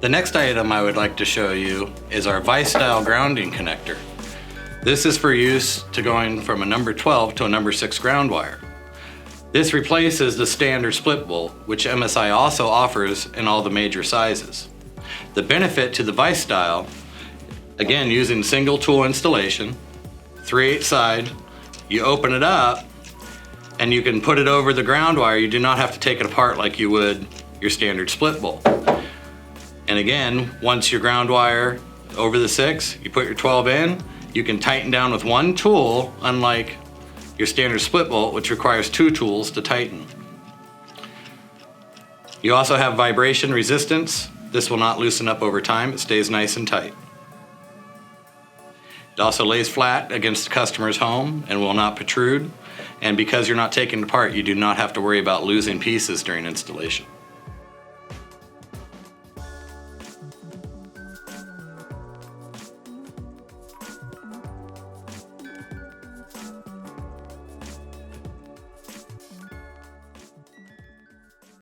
The next item I would like to show you is our vise style grounding connector. This is for use to going from a number 12 to a number 6 ground wire. This replaces the standard split bolt, which MSI also offers in all the major sizes. The benefit to the vise style, again using single tool installation, 3/8 side, you open it up and you can put it over the ground wire. You do not have to take it apart like you would your standard split bolt. And again, once your ground wire over the 6, you put your 12 in, you can tighten down with one tool, unlike your standard split bolt, which requires 2 tools to tighten. You also have vibration resistance. This will not loosen up over time. It stays nice and tight. It also lays flat against the customer's home and will not protrude. And because you're not taking it apart, you do not have to worry about losing pieces during installation.